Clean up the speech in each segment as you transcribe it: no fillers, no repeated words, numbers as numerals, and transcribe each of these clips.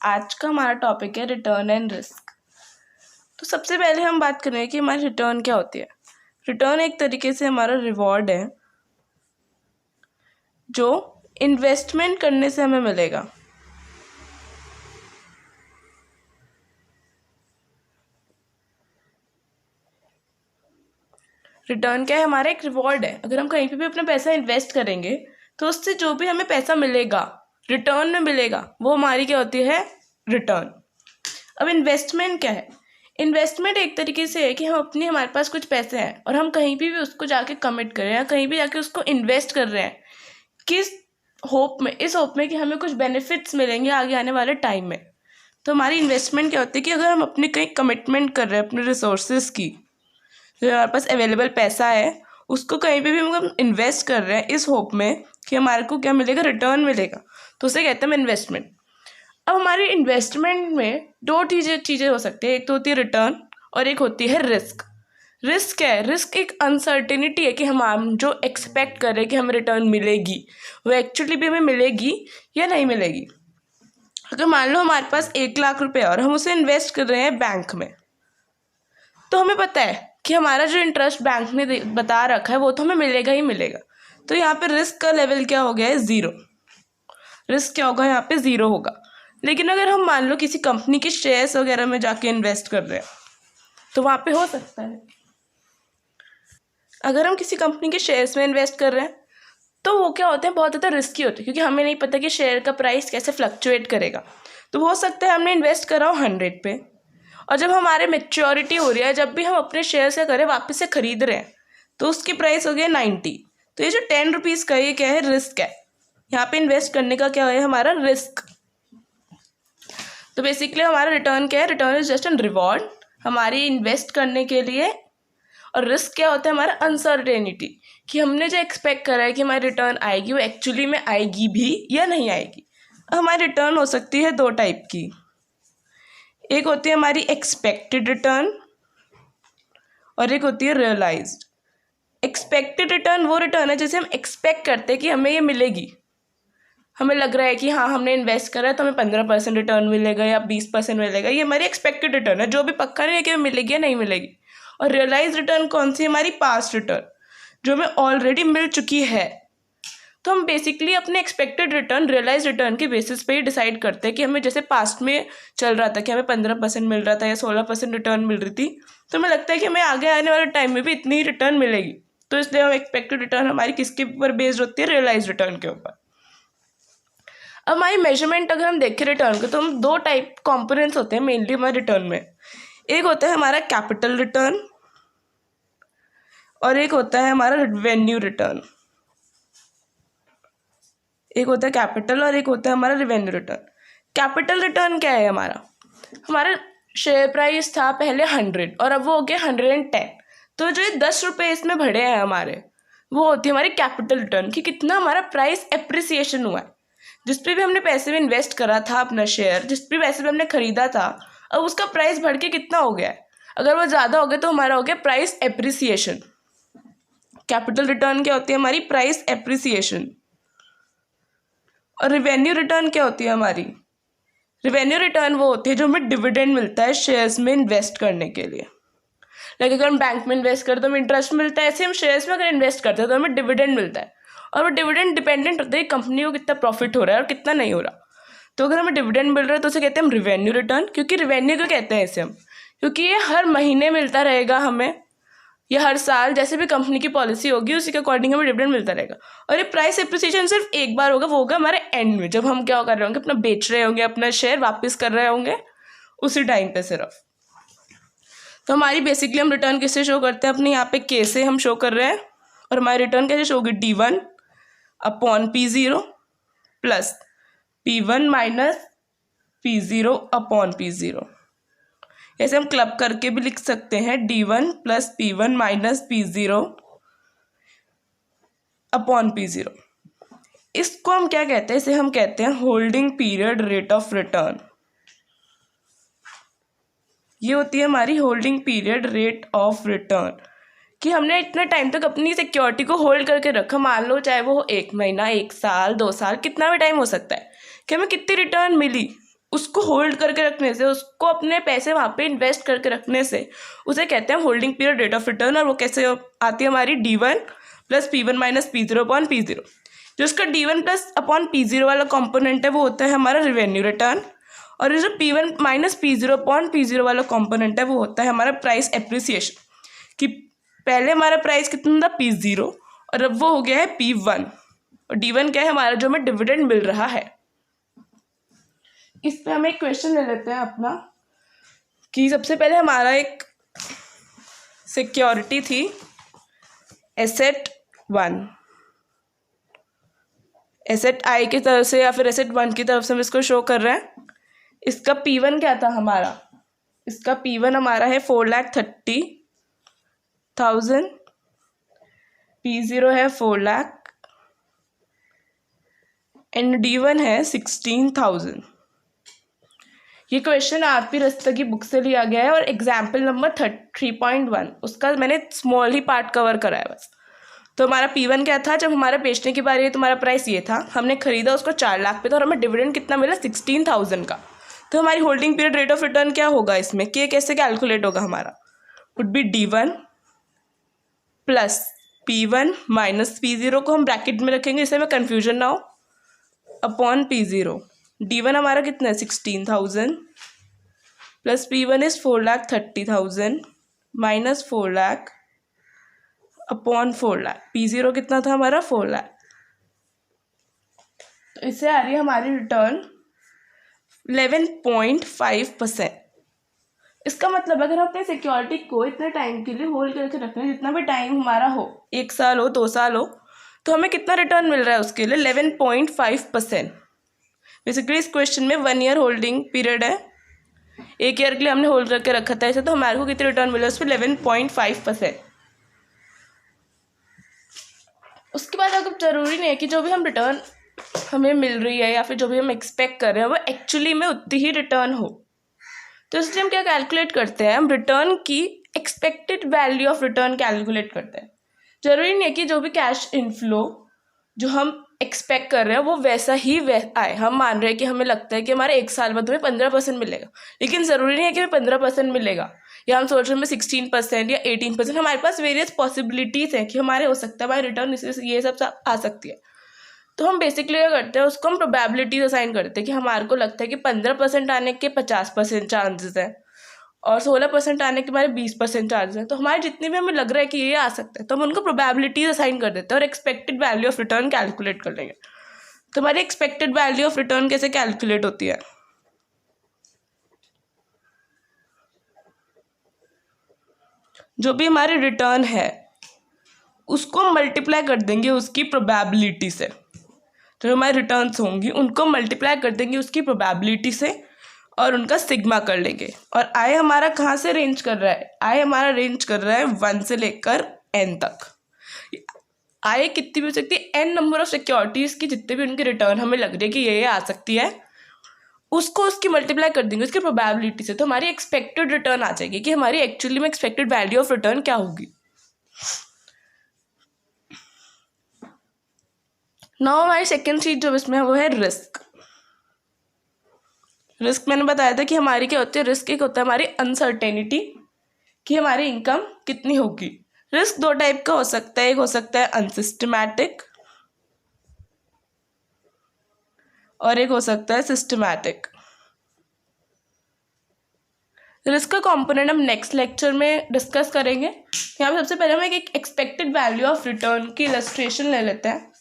आज का हमारा टॉपिक है रिटर्न एंड रिस्क। तो सबसे पहले हम बात करेंगे कि हमारी रिटर्न क्या होती है। रिटर्न एक तरीके से हमारा रिवॉर्ड है जो इन्वेस्टमेंट करने से हमें मिलेगा। रिटर्न क्या है? हमारा एक रिवॉर्ड है। अगर हम कहीं पे भी अपना पैसा इन्वेस्ट करेंगे तो उससे जो भी हमें पैसा मिलेगा, रिटर्न में मिलेगा, वो हमारी क्या होती है? रिटर्न। अब इन्वेस्टमेंट क्या है? इन्वेस्टमेंट एक तरीके से है कि हमारे पास कुछ पैसे हैं और हम कहीं भी उसको जाके कमिट कर रहे हैं, कहीं भी जाके उसको इन्वेस्ट कर रहे हैं, किस होप में? इस होप में कि हमें कुछ बेनिफिट्स मिलेंगे आगे आने वाले टाइम में। तो हमारी इन्वेस्टमेंट क्या होती है कि अगर हम अपनी कहीं कमिटमेंट कर रहे हैं अपने रिसोर्सेज की, जो हमारे पास अवेलेबल पैसा है उसको कहीं पे भी हम इन्वेस्ट कर रहे हैं इस होप में कि हमारे को क्या मिलेगा? रिटर्न मिलेगा, तो उसे कहते हैं इन्वेस्टमेंट। अब हमारी इन्वेस्टमेंट में दो चीज़ें हो सकती है, एक तो होती है रिटर्न और एक होती है रिस्क। रिस्क क्या है? रिस्क एक अनसर्टेनिटी है कि हम जो एक्सपेक्ट कर रहे हैं कि हमें रिटर्न मिलेगी वो एक्चुअली भी हमें मिलेगी या नहीं मिलेगी। अगर मान लो हमारे पास 1,00,000 रुपये और हम उसे इन्वेस्ट कर रहे हैं बैंक में, तो हमें पता है कि हमारा जो इंटरेस्ट बैंक ने बता रखा है वो तो हमें मिलेगा ही मिलेगा। तो यहाँ पे रिस्क का लेवल क्या हो गया है? ज़ीरो। रिस्क क्या होगा? यहाँ पे ज़ीरो होगा। लेकिन अगर हम मान लो किसी कंपनी के शेयर्स वगैरह में जाके इन्वेस्ट कर रहे हैं तो वहाँ पे हो सकता है। अगर हम किसी कंपनी के शेयर्स में इन्वेस्ट कर रहे हैं तो वो क्या होते हैं? बहुत ज़्यादा रिस्की होते हैं, क्योंकि हमें नहीं पता कि शेयर का प्राइस कैसे फ्लक्चुएट करेगा। तो हो सकता है हमने इन्वेस्ट करा हो 100 पे, और जब हमारे मेच्योरिटी हो रही है, जब भी हम अपने शेयर से करें वापस से खरीद रहे हैं, तो उसकी प्राइस हो गया 90। तो ये जो 10 रुपीज़ का ये क्या है? रिस्क है। यहाँ पे इन्वेस्ट करने का क्या है? हमारा रिस्क। तो बेसिकली हमारा रिटर्न क्या है? Return is just an reward हमारी इन्वेस्ट करने के लिए। और रिस्क क्या होता है? हमारा अनसर्टेनिटी, कि हमने जो एक्सपेक्ट करा है कि हमारी रिटर्न आएगी वो एक्चुअली में आएगी भी या नहीं आएगी। हमारी रिटर्न हो सकती है दो टाइप की। एक होती है हमारी एक्सपेक्टेड रिटर्न और एक होती है रियलाइज्ड। एक्सपेक्टेड रिटर्न वो रिटर्न है जैसे हम एक्सपेक्ट करते हैं कि हमें ये मिलेगी। हमें लग रहा है कि हाँ, हमने इन्वेस्ट करा है तो हमें 15% रिटर्न मिलेगा या 20% मिलेगा। ये हमारी एक्सपेक्टेड रिटर्न है, जो भी पक्का नहीं है कि मिलेगी या नहीं मिलेगी। और रियलाइज रिटर्न कौन सी? हमारी पास्ट रिटर्न, जो हमें ऑलरेडी मिल चुकी है। तो हम बेसिकली अपने एक्सपेक्टेड रिटर्न रियलाइज रिटर्न के बेसिस पे ही डिसाइड करते हैं कि हमें जैसे पास्ट में चल रहा था कि हमें 15% मिल रहा था या 16% रिटर्न मिल रही थी, तो हमें लगता है कि हमें आगे आने वाले टाइम में भी इतनी ही रिटर्न मिलेगी। तो इसलिए हम एक्सपेक्टेड रिटर्न हमारी किसके ऊपर बेस्ड होती है? रियलाइज रिटर्न के ऊपर। अब हमारी मेजरमेंट अगर हम देखें रिटर्न को, तो हम दो टाइप कॉम्पोनेंट्स होते हैं मेनली हमारे रिटर्न में। एक होता है हमारा कैपिटल रिटर्न और एक होता है हमारा रेवेन्यू रिटर्न। एक होता है कैपिटल और एक होता है हमारा रेवेन्यू रिटर्न। कैपिटल रिटर्न क्या है? हमारा शेयर प्राइस था पहले 100 और अब वो हो गया 110। तो जो 10 रुपये इसमें बढ़े हैं हमारे, वो होती है हमारी कैपिटल रिटर्न, कि कितना हमारा प्राइस एप्रिसिएशन हुआ है। जिस पे भी हमने पैसे में इन्वेस्ट करा था अपना शेयर, जिस पे पैसे में हमने खरीदा था, अब उसका प्राइस बढ़ के कितना हो गया है? अगर वो ज़्यादा हो गया तो हमारा हो गया प्राइस एप्रिसिएशन। कैपिटल रिटर्न क्या होती है? हमारी प्राइस एप्रिसिएशन। और रिवेन्यू रिटर्न क्या होती है हमारी? रिवेन्यू रिटर्न वो होती है जो हमें डिविडेंड मिलता है शेयर्स में इन्वेस्ट करने के लिए। लाइक अगर हम बैंक में इन्वेस्ट करते तो हमें इंटरेस्ट मिलता है, ऐसे हम शेयर्स में अगर इन्वेस्ट करते हैं तो हमें डिविडेंड मिलता है। और वो डिविडेंड डिपेंडेंट होता है कंपनी को कितना प्रॉफिट हो रहा है और कितना नहीं हो रहा। तो अगर हमें डिविडेंड मिल रहा है तो उसे कहते हैं हम रिवेन्यू रिटर्न। क्योंकि रिवेन्यू क्यों कहते हैं इसे हम? क्योंकि ये हर महीने मिलता रहेगा हमें, या हर साल जैसे भी कंपनी की पॉलिसी होगी उसी के अकॉर्डिंग हमें डिविडेंड मिलता रहेगा। और ये प्राइस एप्रिसिएशन सिर्फ एक बार होगा, वो होगा हमारे एंड में, जब हम क्या कर रहे होंगे? अपना बेच रहे होंगे, अपना शेयर वापस कर रहे होंगे, उसी टाइम पे सिर्फ। तो हमारी बेसिकली हम रिटर्न किससे शो करते हैं? अपने यहाँ पे के से हम शो कर रहे हैं। और हमारी रिटर्न कैसे शो होगी? D1 upon P0 plus P1 minus P0 upon P0। ऐसे हम क्लब करके भी लिख सकते हैं D1 plus P1 minus P0 upon P0। इसको हम क्या कहते हैं? इसे हम कहते हैं holding period rate of return. ये होती है हमारी holding period rate of return, कि हमने इतने टाइम तक अपनी सिक्योरिटी को होल्ड करके रखा। मान लो चाहे वो 1 महीना, 1 साल, 2 साल, कितना भी टाइम हो सकता है, कि हमें कितनी रिटर्न मिली उसको होल्ड करके रखने से, उसको अपने पैसे वहाँ पे इन्वेस्ट करके रखने से, उसे कहते हैं holding period rate of return. और वो कैसे आती है हमारी D1 + P1 - P0 upon P0। जो इसका D1 + अपॉन P0 वाला कॉम्पोनेंट है वो होता है हमारा रिवेन्यू रिटर्न, और जो P1 - P0 अपॉन P0 वाला कॉम्पोनेंट है वो होता है हमारा प्राइस एप्रिसिएशन। कि पहले हमारा प्राइस कितना था P0 और अब वो हो गया है P1, और D1 क्या है हमारा जो हमें डिविडेंड मिल रहा है। इस पे हम एक क्वेश्चन ले लेते हैं अपना, कि सबसे पहले हमारा एक सिक्योरिटी थी एसेट 1, एसेट I की तरफ से या फिर एसेट 1 की तरफ से हम इसको शो कर रहे हैं। इसका P1 क्या था हमारा, इसका P1 हमारा है 4,30,000, P0 है 4 लाख एंड D1 है 16,000। ये क्वेश्चन आरपी रस्ता की बुक से लिया गया है और एग्जाम्पल नंबर 3.1 उसका मैंने स्मॉल ही पार्ट कवर करा है बस। तो हमारा P1 क्या था, जब हमारा बेचने की बारी है तो हमारा प्राइस ये था, हमने खरीदा उसको 4 लाख पे, तो हमें डिविडेंड कितना मिला 16,000 का। तो हमारी holding period rate of return क्या होगा इसमें, कि कैसे कैलकुलेट होगा हमारा, would be D1 + P1 - P0 को हम ब्रैकेट में रखेंगे जिससे हमें कन्फ्यूजन ना हो, अपॉन P0। D1 हमारा कितना है 16,000 + P1 is 4,30,000 - 4 lakh upon 4 lakh. P0 कितना था हमारा 4 लाख। तो इससे आ रही है हमारी रिटर्न 11.5%। इसका मतलब अगर हम अपने सिक्योरिटी को इतने टाइम के लिए होल्ड करके रख रहे हैं, जितना भी टाइम हमारा हो, 1 साल हो 2 साल हो, तो हमें कितना रिटर्न मिल रहा है उसके लिए 11.5%। बेसिकली इस क्वेश्चन में 1 ईयर होल्डिंग पीरियड है, 1 ईयर के लिए हमने होल्ड करके रखा था इसे, तो हमारे को कितनी रिटर्न मिला उस पर 11.5%। उसके बाद अगर जरूरी नहीं है कि जो भी हम रिटर्न हमें मिल रही है या फिर जो भी हम एक्सपेक्ट कर रहे हैं वो एक्चुअली में उतनी ही रिटर्न हो, तो इसलिए हम क्या कैलकुलेट करते हैं, हम रिटर्न की expected value of return calculate करते हैं। जरूरी नहीं है कि जो भी कैश इनफ्लो जो हम एक्सपेक्ट कर रहे हैं वो वैसा ही आए। हम मान रहे हैं कि हमें लगता है कि हमारे 1 साल बाद हमें 15% मिलेगा, लेकिन ज़रूरी नहीं है कि हमें 15% मिलेगा, या हम सोच रहे हैं हमें 16% या 18%। हमारे पास वेरियस पॉसिबिलिटीज़ हैं कि हमारे हो सकता है हमारी रिटर्न ये सब आ सकती है। तो हम बेसिकली क्या करते हैं, उसको हम प्रोबेबिलिटीज असाइन करते हैं कि हमारे को लगता है कि 15% आने के 50% चांसेस हैं और 16% आने के हमारे 20% चांसेस हैं। तो हमारे जितने भी हमें लग रहा है कि ये आ सकता है तो हम उनको प्रोबेबिलिटीज असाइन कर देते हैं और expected value of return calculate कर लेंगे। तो हमारी एक्सपेक्टेड वैल्यू ऑफ रिटर्न कैसे कैलकुलेट होती है, जो भी हमारी रिटर्न है उसको मल्टीप्लाई कर देंगे उसकी प्रोबेबिलिटी से। जो हमारे रिटर्न्स होंगी उनको मल्टीप्लाई कर देंगे उसकी प्रोबेबिलिटी से और उनका सिग्मा कर लेंगे। और आई हमारा कहाँ से रेंज कर रहा है, आई हमारा रेंज कर रहा है 1 से लेकर n तक। आई कितनी भी हो सकती है, n नंबर ऑफ सिक्योरिटीज़ की जितने भी उनकी रिटर्न हमें लग रही है कि ये आ सकती है, उसको उसकी मल्टीप्लाई कर देंगे उसकी प्रोबेबिलिटी से। तो हमारी एक्सपेक्टेड रिटर्न आ जाएगी कि हमारी एक्चुअली में एक्सपेक्टेड वैल्यू ऑफ रिटर्न क्या होगी। नाउ हमारी सेकेंड चीज जो इसमें है वो है रिस्क। रिस्क मैंने बताया था कि हमारी क्या होती है, रिस्क एक होता है हमारी अनसर्टेनिटी कि हमारी इनकम कितनी होगी। रिस्क 2 टाइप का हो सकता है, एक हो सकता है अनसिस्टमैटिक और एक हो सकता है सिस्टमैटिक। रिस्क का कंपोनेंट हम नेक्स्ट लेक्चर में डिस्कस करेंगे। यहाँ पे सबसे पहले हम एक एक्सपेक्टेड वैल्यू ऑफ रिटर्न की इलस्ट्रेशन ले लेते हैं,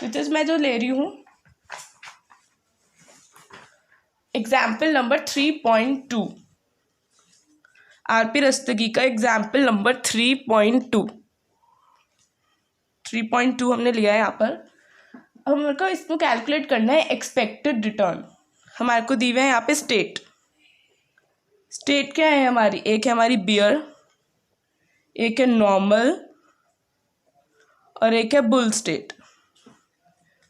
विच इज मैं जो ले रही हूँ एग्जाम्पल नंबर 3.2, आरपी रस्तगी का एग्जाम्पल नंबर 3.2 हमने लिया है यहाँ पर। अब हमारे को इसको कैलकुलेट करना है एक्सपेक्टेड रिटर्न। हमारे को दी हुए हैं यहाँ पे स्टेट क्या है हमारी, एक है हमारी बियर, एक है नॉर्मल और एक है बुल स्टेट।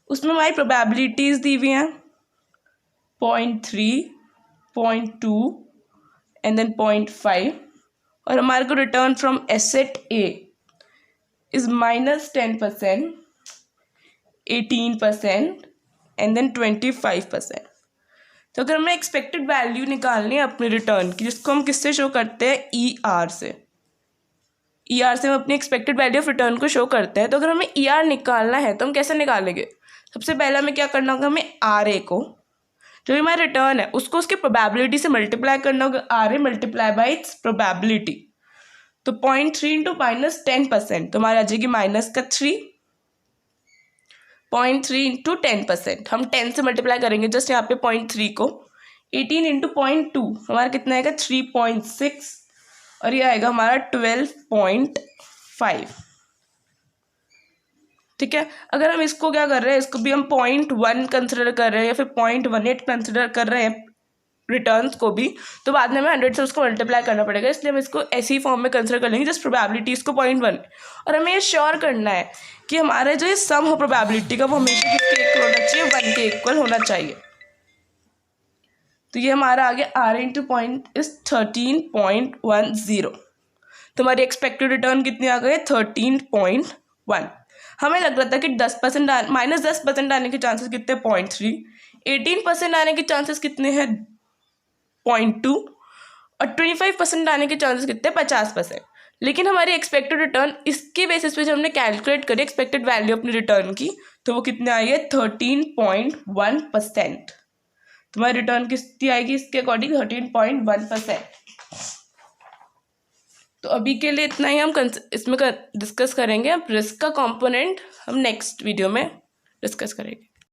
उसमें हमारी प्रोबेबिलिटीज दी हुई हैं 0.3, 0.2 एंड देन 0.5। और हमारे को return from asset A is -10%, 18% and then 25%। तो अगर हमें एक्सपेक्टेड वैल्यू निकालनी है अपने रिटर्न की, जिसको हम किससे शो करते हैं, ER से। ER से हम अपनी एक्सपेक्टेड वैल्यू ऑफ रिटर्न को शो करते हैं। तो अगर हमें ER निकालना है तो हम कैसे निकालेंगे? सबसे पहले हमें क्या करना होगा, हमें RA को, जो भी हमारा रिटर्न है उसको उसकी प्रोबेबिलिटी से मल्टीप्लाई करना होगा। RA multiply by its probability. तो 0.3 इंटू माइनस 10%, तो हमारी आ जाएगी -3। 0.3 इंटू 10%, हम 10 से मल्टीप्लाई करेंगे जस्ट यहाँ पे 0.3 को। 18 इंटू 0.2 हमारा कितना आएगा, 3.6, और ये आएगा हमारा 12.5। ठीक है। अगर हम इसको क्या कर रहे हैं, इसको भी हम 0.1 कंसिडर कर रहे हैं या फिर 0.18 कंसिडर कर रहे हैं रिटर्न्स को भी, तो बाद में हमें 100 से उसको मल्टीप्लाई करना पड़ेगा। इसलिए हम इसको ऐसी फॉर्म में कंसिडर कर लेंगे, जस्ट प्रोबेबिलिटी इसको 0.1। और हमें ये श्योर करना है कि हमारा जो ये सम हो प्रोबेबिलिटी का वो हमेशा किसके इक्वल होना चाहिए, 1 के इक्वल होना चाहिए। तो ये हमारा आ गया R इंटू पॉइंट इज 13.10। तो हमारी एक्सपेक्टेड रिटर्न कितनी आ गई, 13.1। हमें लग रहा था कि -10% आने के चांसेस कितने, 0.3। 18% आने के चांसेस कितने हैं, 0.2। और 25% आने के चांसेस कितने, 50%। लेकिन हमारी एक्सपेक्टेड रिटर्न इसके बेसिस पे जब हमने कैलकुलेट करी एक्सपेक्टेड वैल्यू अपनी रिटर्न की, तो वो कितने आई है, 13.1%। तुम्हारी रिटर्न कितनी आएगी इसके अकॉर्डिंग, 13.1%। तो अभी के लिए इतना ही हम इसमें डिस्कस करेंगे। अब रिस्क का कंपोनेंट हम नेक्स्ट वीडियो में डिस्कस करेंगे।